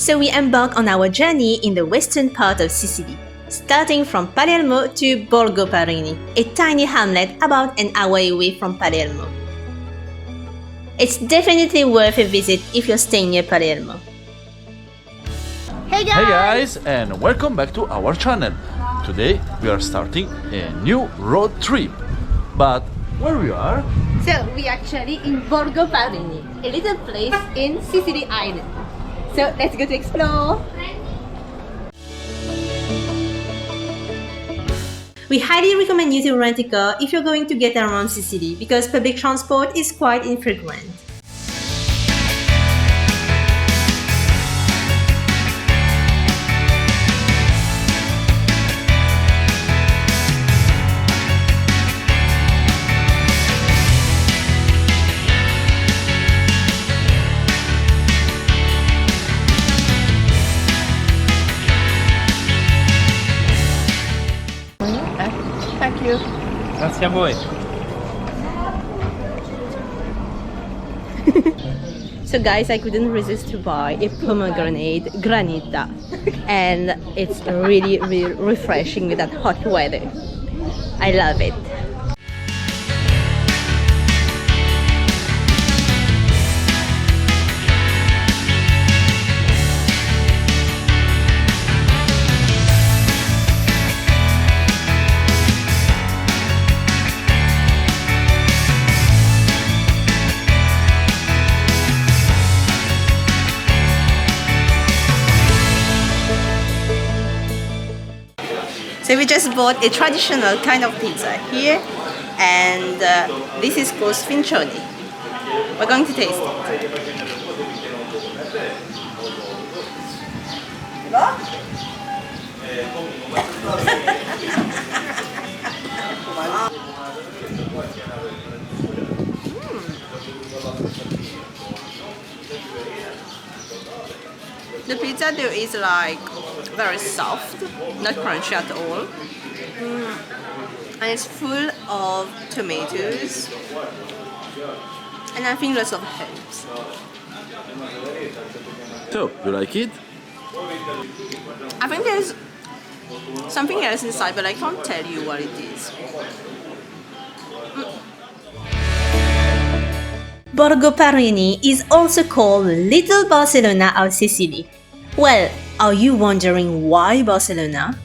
So we embark on our journey in the western part of Sicily, starting from Palermo to Borgo Parrini, a tiny hamlet about an hour away from Palermo. It's definitely worth a visit if you're staying near Palermo. Hey guys, and welcome back to our channel. Today we are starting a new road trip. But where we are? So we actually in Borgo Parrini, a little place in Sicily Island. So let's go to explore. We highly recommend you to rent a car if you're going to get around Sicily because public transport is quite infrequent. Thank you. Grazie a voi. So guys, I couldn't resist to buy a pomegranate granita and it's really refreshing with that hot weather. I love it. So we just bought a traditional kind of pizza here, and this is called sfincioni. We're going to taste it. The pizza dough is like very soft, not crunchy at all, and it's full of tomatoes and I think lots of herbs. So, you like it? I think there's something else inside, but I can't tell you what it is. Borgo Parrini is also called Little Barcelona of Sicily. Well, are you wondering why Barcelona?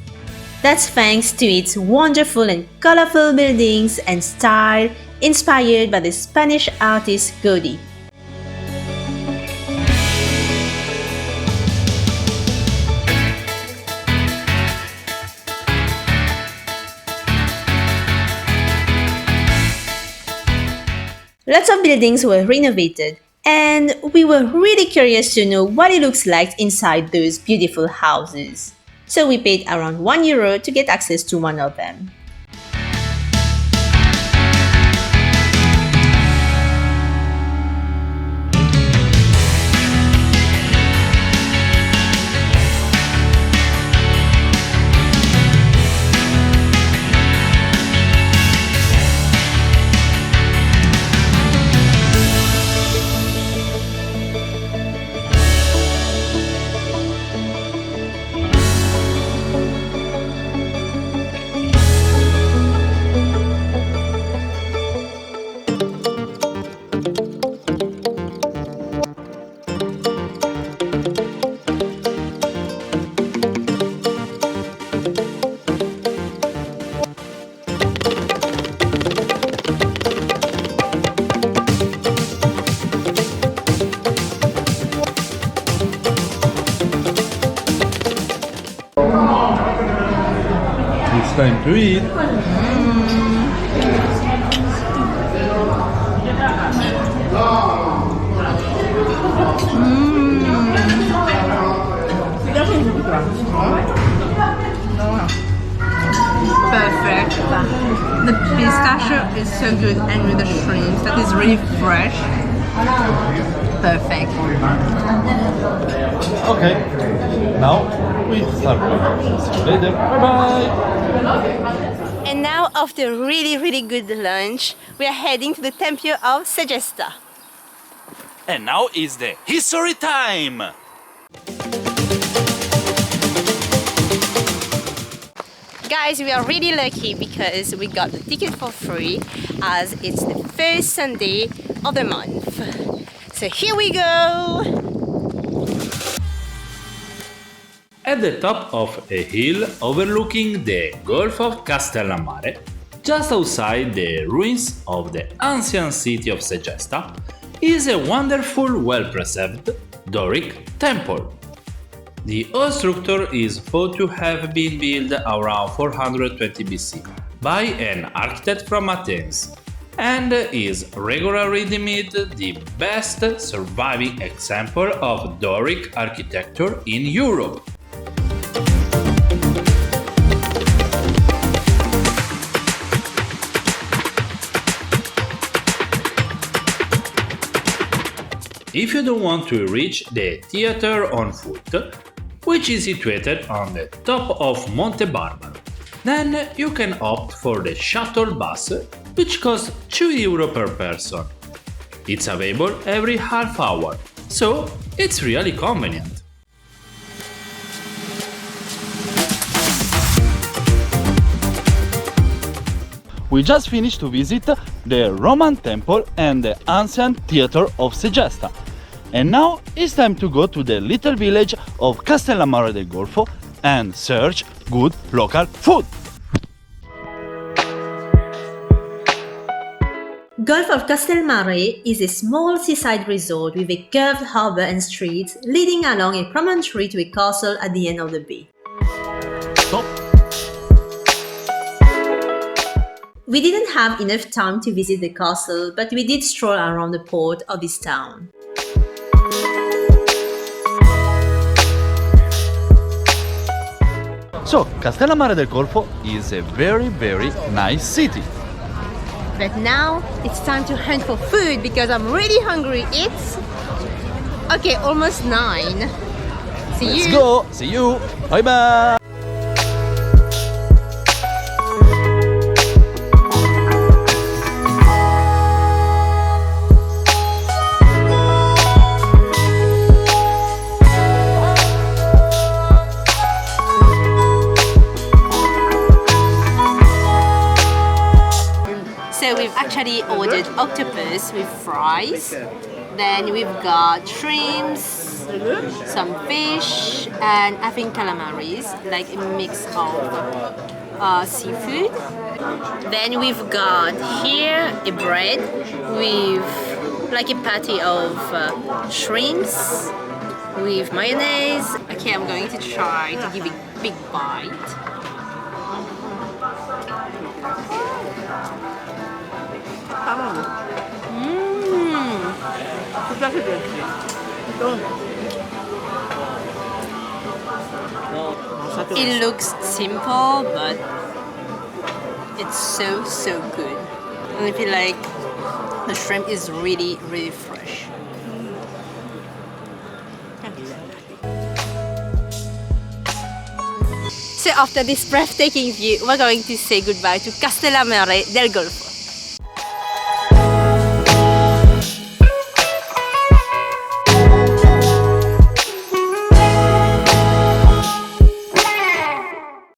That's thanks to its wonderful and colorful buildings and style inspired by the Spanish artist Gaudí. Lots of buildings were renovated, and we were really curious to know what it looks like inside those beautiful houses. So we paid around €1 to get access to one of them. It's time to eat. Perfect. The pistachio is so good, and with the shrimps, that is really fresh. Perfect. Okay, now we start. See you later. Bye bye. And now, after a really good lunch, we are heading to the Tempio of Segesta. And now is the history time! Guys, we are really lucky because we got the ticket for free as it's the first Sunday of the month. So here we go! At the top of a hill overlooking the Gulf of Castellammare, just outside the ruins of the ancient city of Segesta, is a wonderful, well-preserved Doric temple. The old structure is thought to have been built around 420 BC by an architect from Athens, and is regularly deemed the best surviving example of Doric architecture in Europe. If you don't want to reach the theater on foot, which is situated on the top of Monte Barbaro, then you can opt for the shuttle bus, which costs €2 per person. It's available every half hour, so it's really convenient. We just finished to visit the Roman temple and the ancient theater of Segesta. And now it's time to go to the little village of Castellammare del Golfo and search good local food. Gulf of Castellammare is a small seaside resort with a curved harbour and streets leading along a promontory to a castle at the end of the bay. Stop. We didn't have enough time to visit the castle, but we did stroll around the port of this town. So, Castellammare del Golfo is a very nice city. But now it's time to hunt for food because I'm really hungry. It's okay, almost 9. Let's go. See you. Bye bye. So we've actually ordered octopus with fries. Then we've got shrimps, some fish, and I think calamaris, like a mix of seafood. Then we've got here a bread with like a patty of shrimps with mayonnaise. Okay, I'm going to try to give a big bite. It looks simple, but it's so good. And I feel like the shrimp is really fresh. So after this breathtaking view, we're going to say goodbye to Castellammare del Golfo.